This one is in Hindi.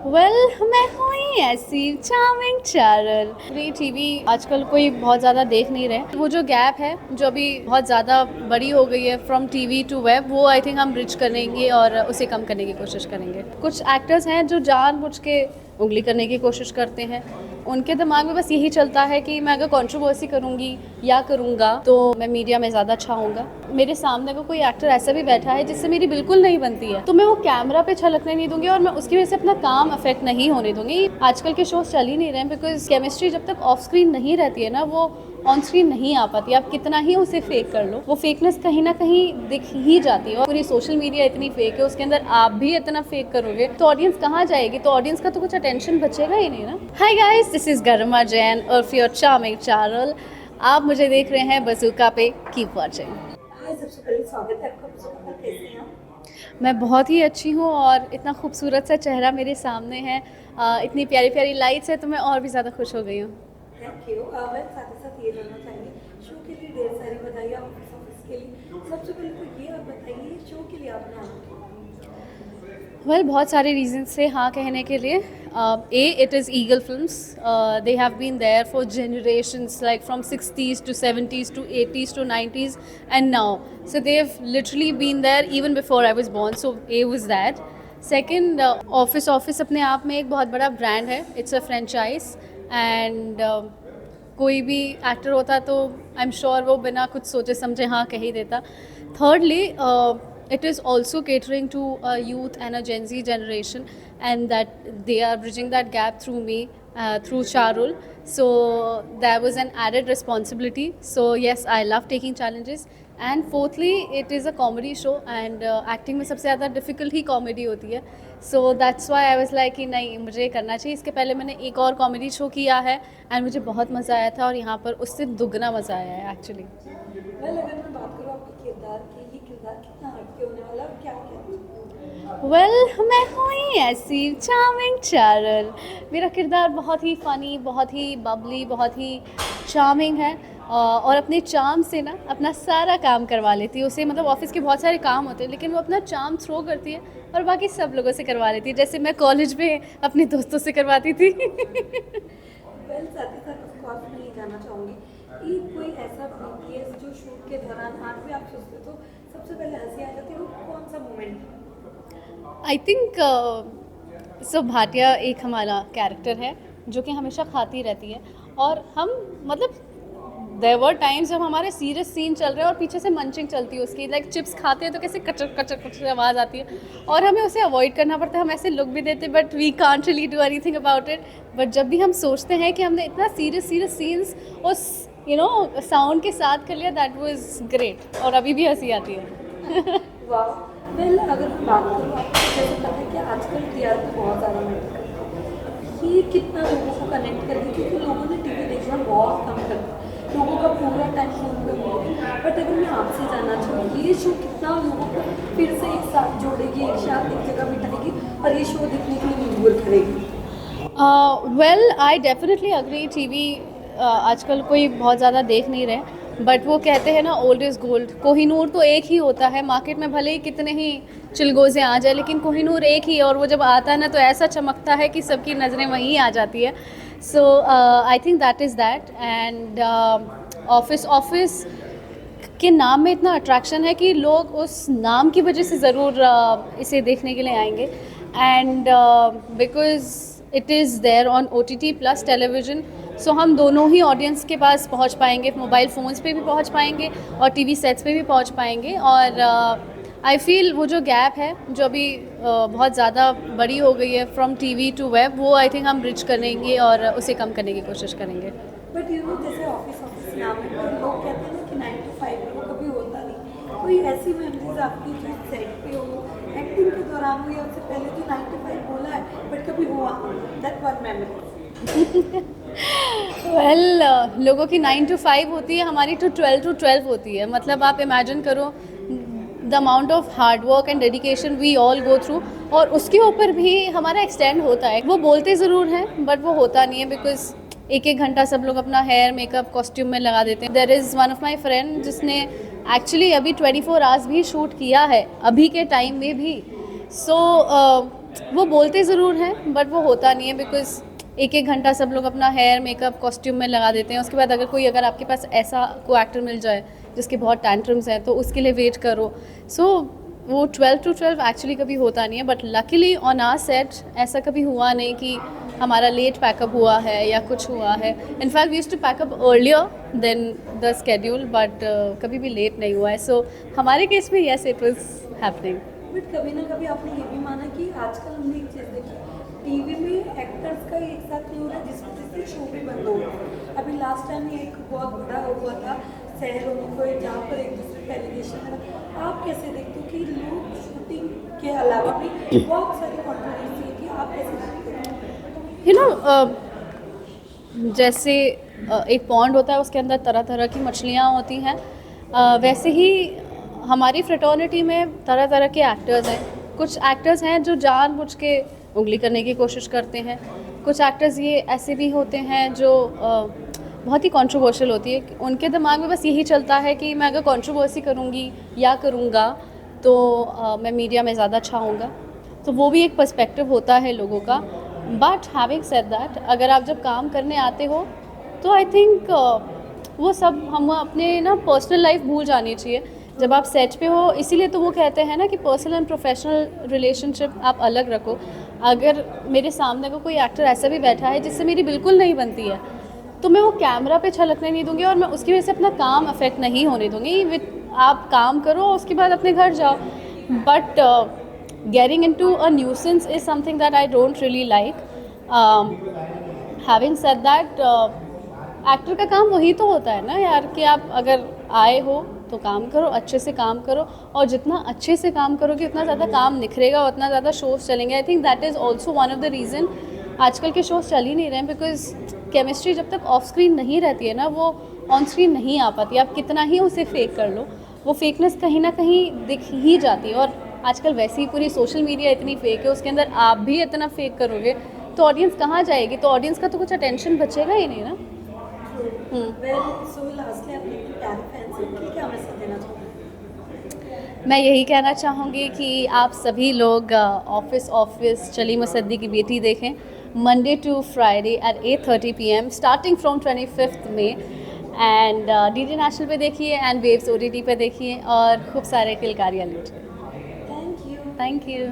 वेल मैं हूँ ही ऐसी चार्मिंग चारल। फ्री टीवी आजकल कोई बहुत ज़्यादा देख नहीं रहे। वो जो गैप है जो अभी बहुत ज़्यादा बड़ी हो गई है फ्रॉम टीवी टू वेब, वो आई थिंक हम ब्रिज करेंगे और उसे कम करने की कोशिश करेंगे। कुछ एक्टर्स हैं जो जानबूझ के उंगली करने की कोशिश करते हैं। उनके दिमाग में बस यही चलता है कि मैं अगर कंट्रोवर्सी करूंगी या करूंगा तो मैं मीडिया में ज़्यादा अच्छा होऊंगा। मेरे सामने अगर कोई एक्टर ऐसा भी बैठा है जिससे मेरी बिल्कुल नहीं बनती है तो मैं वो कैमरा पे छलकने नहीं दूंगी और मैं उसकी वजह से अपना काम अफेक्ट नहीं होने दूंगी। आजकल के शोज चल ही नहीं रहे हैं बिकॉज केमिस्ट्री जब तक ऑफ स्क्रीन नहीं रहती है ना, वो ऑन स्क्रीन नहीं आ पाती। आप कितना ही उसे फेक कर लो, वो फेकनेस कहीं ना कहीं दिख ही जाती है। और पूरी सोशल मीडिया इतनी फेक है, उसके अंदर आप भी इतना फेक करोगे तो ऑडियंस कहाँ जाएगी? तो ऑडियंस का तो कुछ अटेंशन बचेगा ही नहीं ना। हाय गाइस, दिस इज गरिमा जैन और योर चार्मिंग चारल। आप मुझे देख रहे हैं बज़ूका पे। Keep watching. सबसे पहले स्वागत है आपका बज़ूका पर। कैसे हैं आप? मैं बहुत ही अच्छी हूँ और इतना खूबसूरत सा चेहरा मेरे सामने है, इतनी प्यारी प्यारी लाइट्स है तो मैं और भी ज़्यादा खुश हो गई हूँ। Thank you. मैं साथ ही साथ ये जानना चाहेंगे, शो के लिए ढेर सारी बधाई ऑफिस के लिए। सबसे पहले तो ये आप बताइए, शो के लिए आपने हाँ क्यों? बहुत सारे रीजंस से हाँ कहने के लिए। It is Eagle Films. They have been there for generations, like from 60s to 70s to 80s to 90s and now. So they've literally been there even before I was born. So A was that. Second, office अपने आप में एक बहुत बड़ा ब्रांड है। इट्स अ फ्रेंचाइज एंड कोई भी एक्टर होता तो आई एम श्योर वो बिना कुछ सोचे समझे हाँ कह ही देता। Thirdly, it is also catering to a youth and a Gen Z generation, and that they are bridging that gap through me, through Charul. So there was an added responsibility. So yes, I love taking challenges. And fourthly, it is a comedy show, and acting में सबसे ज़्यादा difficult ही comedy होती है. So that's why I was like कि नहीं, मुझे ये करना चाहिए। इसके पहले मैंने एक और comedy show किया है and मुझे बहुत मज़ा आया था और यहाँ पर उससे दुगना मज़ा आया है एक्चुअली। अगर मैं बात करूँ आपके किरदार की, ये किरदार कितना हटके होने वाला है और क्या क्या? मैं हूँ ही ऐसी चार्मिंग चारल। मेरा किरदार बहुत ही फ़नी, बहुत ही बबली, बहुत ही चार्मिंग है और अपने चार्म से ना अपना सारा काम करवा लेती है। उसे मतलब ऑफिस के बहुत सारे काम होते हैं लेकिन वो अपना चार्म थ्रो करती है और बाकी सब लोगों से करवा लेती है, जैसे मैं कॉलेज में अपने दोस्तों से करवाती थी। साथ ही साथ ऑफकोर्स मैं ये जानना चाहूँगी कि कोई ऐसा केस जो शूट के दौरान आज भी आप सोचते तो सबसे पहले हंसी आ जाती है, वो कौन सा moment? I think so Bhatia एक हमारा कैरेक्टर है जो कि हमेशा खाती रहती है और हम मतलब देयर वर टाइम्स जब हमारे सीरियस सीन चल रहे हैं और पीछे से मंचिंग चलती है उसकी, लाइक चिप्स खाते हैं तो कैसे कचर कचर कचर आवाज़ आती है और हमें उसे अवॉइड करना पड़ता है। हम ऐसे लुक भी देते but we can't really do anything about it. But जब भी हम सोचते हैं कि हमने इतना सीरियस सीन्स उस साउंड के साथ कर लिया, दैट वाज ग्रेट और अभी भी हंसी आती है। वाह। वेल अगर मैं बात करूँ, आपको जैसे पता है कि आजकल टीआरपी बहुत ज़्यादा मैटर करती है। ये कितना लोगों को कनेक्ट कर दी, क्योंकि लोगों ने टीवी देखना बहुत कम कर दिया, लोगों का पूरा टाइम फोन पे हो गया। बट अगर मैं आपसे जानना चाहूँ, ये शो कितना लोगों को फिर से एक साथ जोड़ेगी, एक साथ एक जगह बिठाएगी और ये शो देखने के लिए मजबूर करेगी? I definitely agree. टीवी आजकल कोई बहुत ज़्यादा देख नहीं रहे, बट वो कहते हैं ना ओल्ड इज़ गोल्ड। कोहिनूर तो एक ही होता है, मार्केट में भले ही कितने ही चिलगोज़े आ जाए लेकिन कोहिनूर एक ही है और वो जब आता है ना तो ऐसा चमकता है कि सबकी नज़रें वहीं आ जाती है। So I think that is that. And office के नाम में इतना अट्रैक्शन है कि लोग उस नाम की वजह से ज़रूर इसे देखने के लिए आएंगे। And because it is there on OTT plus television, so हम दोनों ही ऑडियंस के पास पहुंच पाएंगे, मोबाइल फ़ोन्स पे भी पहुंच पाएंगे और टीवी सेट्स पे भी पहुंच पाएंगे। और आई फील वो जो गैप है जो अभी बहुत ज़्यादा बड़ी हो गई है फ्रॉम टीवी टू वेब, वो आई थिंक हम ब्रिज करेंगे और उसे कम करने की कोशिश करेंगे। बट जैसे ऑफिस नाम है तो लोग कहते हैं ना कि 9 to 5 वो कभी होता नहीं। कोई ऐसी मेमोरीज आपकी जो सेट पे हो, एक्टिंग के दौरान हो या उससे पहले, तो 9 to 5 बोला है बट कभी हुआ दैट वन मेमोरी? लोगों की 9 to 5 होती है, हमारी तो 12 to 12 होती है। मतलब आप इमेजिन करो the amount of hard work and dedication we all go through, और उसके ऊपर भी हमारा एक्सटेंड होता है। वो बोलते ज़रूर हैं बट वो होता नहीं है, बिकॉज एक घंटा सब लोग अपना हेयर मेकअप कॉस्ट्यूम में लगा देते हैं। There is one of my friend जिसने एक्चुअली अभी 24 आवर्स भी शूट किया है अभी के टाइम में भी। सो वो बोलते ज़रूर हैं बट वो होता नहीं है, बिकॉज एक एक घंटा सब लोग अपना हेयर मेकअप कॉस्ट्यूम में लगा देते हैं। उसके बाद अगर आपके पास ऐसा को एक्टर मिल जाए जिसके बहुत टैंट्रम्स हैं तो उसके लिए वेट करो। सो वो 12 to 12 एक्चुअली कभी होता नहीं है, but luckily on our set ऐसा कभी हुआ नहीं कि हमारा लेट पैकअप हुआ है या कुछ हुआ है। In fact we used to pack up earlier than the schedule, but कभी भी लेट नहीं हुआ है। सो हमारे केस में yes it was happening. But कभी ना कभी आपने ये भी माना कि आजकल हमने एक चीज़ देखी, टीवी में एक्टर्स का एक साथ नहीं हो रहा, जिस वजह से शो भी बंद हो गया। अभी लास्ट टाइम एक बहुत बड़ा हुआ था शहरों में कोई, जहाँ पर एक दूसरे का एलिगेशन था। आप कैसे देखते हो कि लोग शूटिंग के अलावा भी बहुत सारी कॉन्ट्रोवर्सी है, कि आप कैसे देखते हो? यू नो जैसे एक पॉन्ड होता है उसके अंदर तरह तरह की मछलियाँ होती हैं, वैसे ही हमारी फ्रेटर्निटी में तरह तरह के एक्टर्स हैं। कुछ एक्टर्स हैं जो जानबूझ के उंगली करने की कोशिश करते हैं, कुछ एक्टर्स ये ऐसे भी होते हैं जो बहुत ही कंट्रोवर्शियल होती है। उनके दिमाग में बस यही चलता है कि मैं अगर कंट्रोवर्सी करूँगी या करूँगा तो मैं मीडिया में ज़्यादा छाऊँगा। तो वो भी एक पर्सपेक्टिव होता है लोगों का। बट हैविंग सेड दैट, अगर आप जब काम करने आते हो तो आई थिंक वो सब हम अपने ना पर्सनल लाइफ भूल जानी चाहिए जब आप सेट पे हो। इसीलिए तो वो कहते हैं ना कि पर्सनल एंड प्रोफेशनल रिलेशनशिप आप अलग रखो। अगर मेरे सामने को कोई एक्टर ऐसा भी बैठा है जिससे मेरी बिल्कुल नहीं बनती है तो मैं वो कैमरा पे छलकने नहीं दूंगी और मैं उसकी वजह से अपना काम अफेक्ट नहीं होने दूंगी। आप काम करो उसके बाद अपने घर जाओ। But getting into a nuisance is something that I don't really like. Having said that, actor का काम वही तो होता है ना यार, कि आप अगर आए हो तो काम करो, अच्छे से काम करो, और जितना अच्छे से काम करोगे उतना ज़्यादा काम निखरेगा, उतना ज़्यादा शोज़ चलेंगे। आई think that is also one of the reason आजकल के शोज़ चल ही नहीं रहे हैं, बिकॉज केमिस्ट्री जब तक ऑफ स्क्रीन नहीं रहती है ना वो ऑन स्क्रीन नहीं आ पाती। आप कितना ही उसे फेक कर लो, वो फेकनेस कहीं ना कहीं दिख ही जाती है। और आजकल वैसे ही पूरी सोशल मीडिया इतनी फेक है, उसके अंदर आप भी इतना फेक करोगे तो ऑडियंस कहाँ जाएगी? तो ऑडियंस का तो कुछ अटेंशन बचेगा ही नहीं ना। मैं यही कहना चाहूँगी कि आप सभी लोग ऑफिस चली मुसद्दी की बेटी देखें Monday to Friday at 8:30 PM starting from 25 मई, एंड DD नेशनल पे देखिए एंड वेव्स OTT पे देखिए और खूब सारे किलकारियाँ लूटिए। Thank you. Thank you.